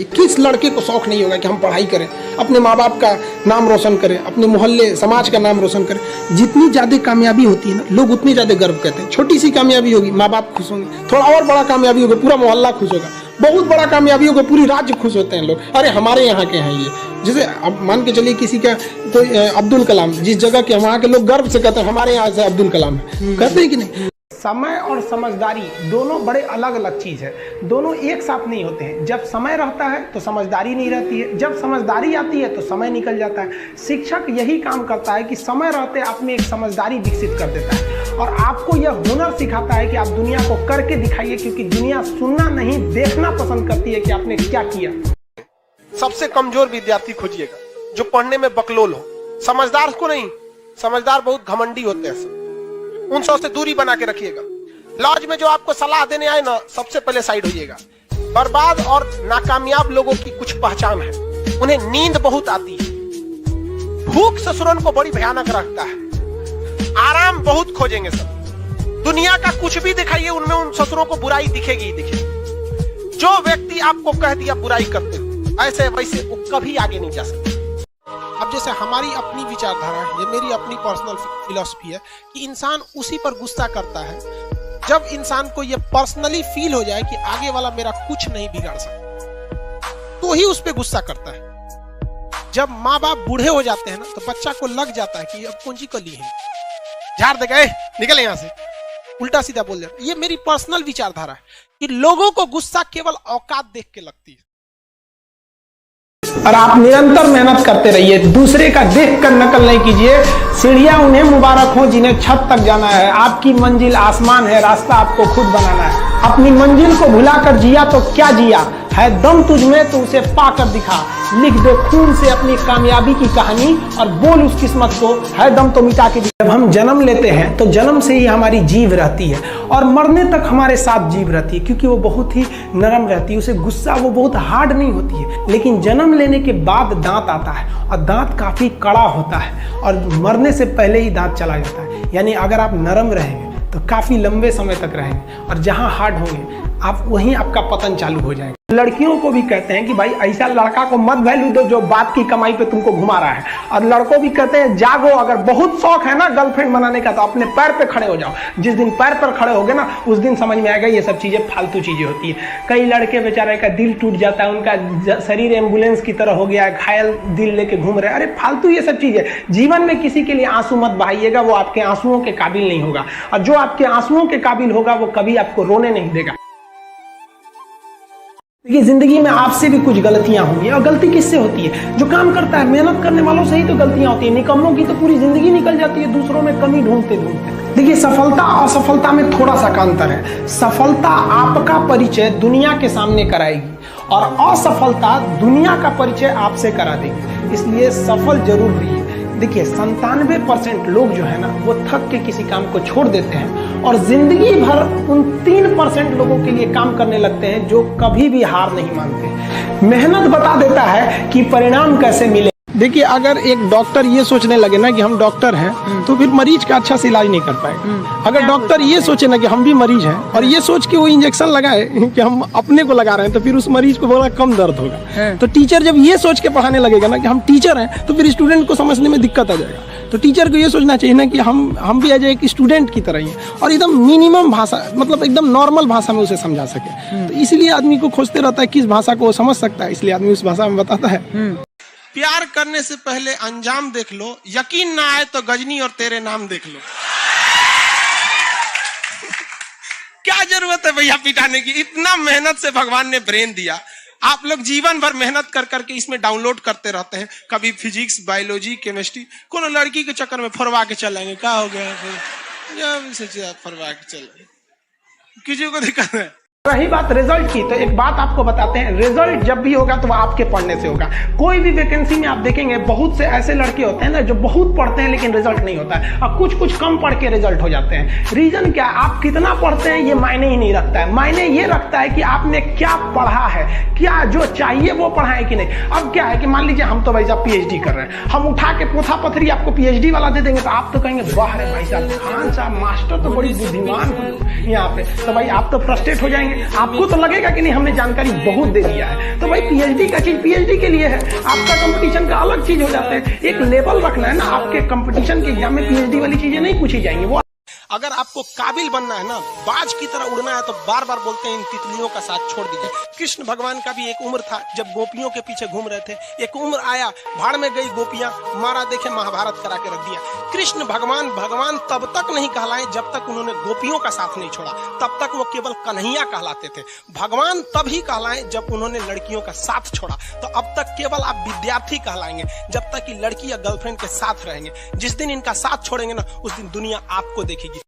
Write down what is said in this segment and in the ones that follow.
चाहिए। किस लड़के को शौक नहीं होगा कि हम पढ़ाई करें, अपने माँ बाप का नाम रोशन करें, अपने मोहल्ले समाज का नाम रोशन करें। जितनी ज़्यादा कामयाबी होती है ना, लोग उतनी ज़्यादा गर्व करते हैं। छोटी सी कामयाबी होगी, माँ बाप खुश होंगे, थोड़ा और बड़ा कामयाबी होगा, पूरा मोहल्ला खुश होगा, बहुत बड़ा कामयाबी होगा, पूरी राज्य खुश होते हैं लोग। अरे हमारे यहाँ के हैं ये, जैसे अब मान के चलिए किसी का कोई अब्दुल कलाम, जिस जगह के वहाँ के लोग गर्व से कहते हैं हमारे यहाँ से अब्दुल कलाम है, कहते हैं कि नहीं। समय और समझदारी दोनों बड़े अलग अलग चीज़ है, दोनों एक साथ नहीं होते हैं। जब समय रहता है तो समझदारी नहीं रहती है, जब समझदारी आती है तो समय निकल जाता है। शिक्षक यही काम करता है कि समय रहते आप में एक समझदारी विकसित कर देता है और आपको यह हुनर सिखाता है कि आप दुनिया को करके दिखाइए, क्योंकि दुनिया सुनना नहीं देखना पसंद करती है कि आपने क्या किया। सबसे कमजोर विद्यार्थी खोजिएगा जो पढ़ने में बकलोल हो, समझदार को नहीं। समझदार बहुत घमंडी होते हैं, उन सब से दूरी बना के रखिएगा। लॉज में जो आपको सलाह देने आए ना, सबसे पहले साइड होइएगा। बर्बाद और नाकामयाब लोगों की कुछ पहचान है, उन्हें नींद बहुत आती है, भूख ससुरन को बड़ी भयानक रखता है, आराम बहुत खोजेंगे सब। दुनिया का कुछ भी दिखाइए, उनमें उन ससुरों को बुराई दिखेगी ही दिखेगी। जो व्यक्ति आपको कह दिया बुराई करते हो, ऐसे वैसे वो कभी आगे नहीं जा सकते। अब जैसे हमारी अपनी विचारधारा है, ये मेरी अपनी पर्सनल फिलॉसफी है कि इंसान उसी पर गुस्सा करता है जब इंसान को ये पर्सनली फील हो जाए कि आगे वाला मेरा कुछ नहीं बिगाड़ सकता, तो ही उस पर गुस्सा करता है। जब माँ बाप बूढ़े हो जाते हैं ना, तो बच्चा को लग जाता है कि अब कौन सी कली है, झाड़ दे गए, निकले यहां से, उल्टा सीधा बोल जाता है। ये मेरी पर्सनल विचारधारा है कि लोगों को गुस्सा केवल औकात देख के लगती है। और आप निरंतर मेहनत करते रहिए, दूसरे का देखकर नकल नहीं कीजिए। सीढ़ियां उन्हें मुबारक हो जिन्हें छत तक जाना है, आपकी मंजिल आसमान है, रास्ता आपको खुद बनाना है। अपनी मंजिल को भुलाकर जिया तो क्या जिया है, दम तुझ में तो उसे पाकर दिखा। लिख दे खून से अपनी कामयाबी की कहानी और बोल उस किस्मत को, है दम तो मिटा के। जब हम जन्म लेते हैं तो जन्म से ही हमारी जीव रहती है और मरने तक हमारे साथ जीव रहती है, क्योंकि वो बहुत ही नरम रहती है, उसे गुस्सा वो बहुत हार्ड नहीं होती है। लेकिन जन्म लेने के बाद दांत आता है और दांत काफी कड़ा होता है और मरने से पहले ही दांत चला जाता है। यानी अगर आप नरम रहेंगे तो काफी लंबे समय तक रहेंगे और जहां हार्ड होंगे आप वहीं आपका पतन चालू हो जाएगा। लड़कियों को भी कहते हैं कि भाई ऐसा लड़का को मत वैल्यू दो जो बात की कमाई पे तुमको घुमा रहा है, और लड़कों भी कहते हैं जागो, अगर बहुत शौक है ना गर्लफ्रेंड बनाने का तो अपने पैर पे खड़े हो जाओ। जिस दिन पैर पर खड़े होगे ना, उस दिन समझ में आएगा ये सब चीजें फालतू चीजें होती है। कई लड़के बेचारे का दिल टूट जाता है, उनका शरीर एम्बुलेंस की तरह हो गया है, घायल दिल लेके घूम रहे। अरे फालतू ये सब चीजें। जीवन में किसी के लिए आंसू मत बहाइएगा, वो आपके आंसुओं के काबिल नहीं होगा, और जो आपके आंसुओं के काबिल होगा वो कभी आपको रोने नहीं देगा। देखिए जिंदगी में आपसे भी कुछ गलतियां होंगी, और गलती किससे होती है? जो काम करता है, मेहनत करने वालों से ही तो गलतियां होती है। निकम्मों की तो पूरी जिंदगी निकल जाती है दूसरों में कमी ढूंढते ढूंढते। देखिए सफलता और असफलता में थोड़ा सा अंतर है। सफलता आपका परिचय दुनिया के सामने कराएगी और असफलता दुनिया का परिचय आपसे करा देगी। इसलिए सफल जरूर रहिए। देखिए 97% लोग जो है ना, वो थक के किसी काम को छोड़ देते हैं और जिंदगी भर उन 3% लोगों के लिए काम करने लगते हैं जो कभी भी हार नहीं मानते। मेहनत बता देता है कि परिणाम कैसे मिले। देखिए अगर एक डॉक्टर ये सोचने लगे ना कि हम डॉक्टर हैं, तो फिर मरीज का अच्छा से इलाज नहीं कर पाएगा। अगर डॉक्टर ये सोचे ना कि हम भी मरीज हैं और ये सोच के वो इंजेक्शन लगाए कि हम अपने को लगा रहे हैं, तो फिर उस मरीज को बड़ा कम दर्द होगा। तो टीचर जब ये सोच के पढ़ाने लगेगा ना कि हम टीचर हैं, तो फिर स्टूडेंट को समझने में दिक्कत आ जाएगा। तो टीचर को ये सोचना चाहिए ना कि हम भी एज एक स्टूडेंट की तरह ही हैं और एकदम मिनिमम भाषा, मतलब एकदम नॉर्मल भाषा में उसे समझा सके। तो इसलिए आदमी को खोजते रहता है किस भाषा को वो समझ सकता है, इसलिए आदमी उस भाषा में बताता है। प्यार करने से पहले अंजाम देख लो, यकीन ना आए तो गजनी और तेरे नाम देख लो। क्या जरूरत है भैया पिटाने की? इतना मेहनत से भगवान ने ब्रेन दिया, आप लोग जीवन भर मेहनत कर करके इसमें डाउनलोड करते रहते हैं। कभी फिजिक्स, बायोलॉजी, केमिस्ट्री, कोनो लड़की के चक्कर में फरवा के चलेंगे। क्या हो गया फरवा के चले, किसी को दिक्कत है। रही बात रिजल्ट की, तो एक बात आपको बताते हैं, रिजल्ट जब भी होगा तो वो आपके पढ़ने से होगा। कोई भी वैकेंसी में आप देखेंगे बहुत से ऐसे लड़के होते हैं ना जो बहुत पढ़ते हैं लेकिन रिजल्ट नहीं होता है, और कुछ कम पढ़ के रिजल्ट हो जाते हैं। रीजन क्या? आप कितना पढ़ते हैं ये मायने ही नहीं रखता है। मायने ये रखता है कि आपने क्या पढ़ा है, क्या जो चाहिए वो पढ़ा है कि नहीं। अब क्या है कि मान लीजिए हम तो भाई साहब पीएचडी कर रहे हैं, हम उठा के पोथा पथरी आपको पीएचडी वाला दे देंगे तो आप तो कहेंगे वाह रे भाई साहब, खान साहब मास्टर तो बड़ी बुद्धिमान हो यहाँ पे। तो भाई आप तो फ्रस्ट्रेट हो जाएंगे हैं, आपको तो लगेगा कि नहीं हमने जानकारी बहुत दे दिया है। तो भाई पीएचडी का चीज पीएचडी के लिए है, आपका कंपटीशन का अलग चीज हो जाता है। एक लेवल रखना है ना, आपके कंपटीशन के एग्जाम में पीएचडी वाली चीजें नहीं पूछी जाएंगी। वो अगर आपको काबिल बनना है ना, बाज की तरह उड़ना है, तो बार बार बोलते हैं इन तितलियों का साथ छोड़ दीजिए। कृष्ण भगवान का भी एक उम्र था जब गोपियों के पीछे घूम रहे थे। एक उम्र आया, भाड़ में गई गोपियां, मारा देखे महाभारत करा के रख दिया। कृष्ण भगवान तब तक नहीं कहलाए जब तक उन्होंने गोपियों का साथ नहीं छोड़ा, तब तक वो केवल कन्हैया कहलाते थे। भगवान तभी कहलाए जब उन्होंने लड़कियों का साथ छोड़ा। तो अब तक केवल आप विद्यार्थी कहलाएंगे जब तक कि लड़की या गर्लफ्रेंड के साथ रहेंगे। जिस दिन इनका साथ छोड़ेंगे ना, उस दिन दुनिया आपको देखेगी।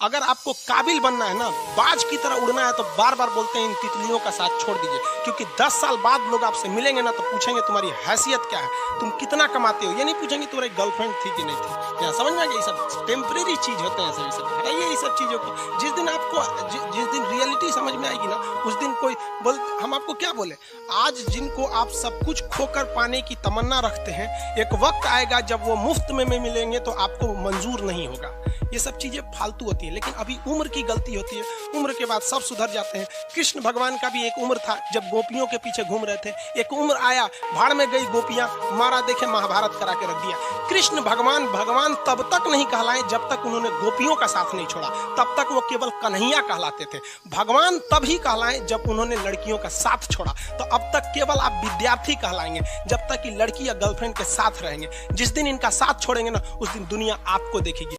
अगर आपको काबिल बनना है ना, बाज की तरह उड़ना है, तो बार बार बोलते हैं इन तितलियों का साथ छोड़ दीजिए। क्योंकि 10 साल बाद लोग आपसे मिलेंगे ना, तो पूछेंगे तुम्हारी हैसियत क्या है, तुम कितना कमाते हो। ये नहीं पूछेंगे तुम्हारी गर्लफ्रेंड थी कि नहीं थी। यहाँ समझ में आ गया, ये सब टेम्परेरी चीज होते हैं। सभी सब हटाइए ये सब चीजों को। जिस दिन आपको जिस दिन रियलिटी समझ में आएगी ना, उस दिन कोई बोल, हम आपको क्या बोले। आज जिनको आप सब कुछ खोकर पाने की तमन्ना रखते हैं, एक वक्त आएगा जब वो मुफ्त में मिलेंगे तो आपको मंजूर नहीं होगा। ये सब चीजें फालतू होती है, लेकिन अभी उम्र की गलती होती है। उम्र के बाद सब सुधर जाते हैं। कृष्ण भगवान का भी एक उम्र था जब गोपियों के पीछे घूम रहे थे। एक उम्र आया, भाड़ में गई गोपियां, मारा देखे महाभारत करा के रख दिया। कृष्ण भगवान तब तक नहीं कहलाए जब तक उन्होंने गोपियों का साथ नहीं छोड़ा, तब तक वो केवल कन्हैया कहलाते थे। भगवान तभी कहलाए जब उन्होंने लड़कियों का साथ छोड़ा। तो अब तक केवल आप विद्यार्थी कहलाएंगे जब तक कि लड़की या गर्लफ्रेंड के साथ रहेंगे। जिस दिन इनका साथ छोड़ेंगे ना, उस दिन दुनिया आपको देखेगी।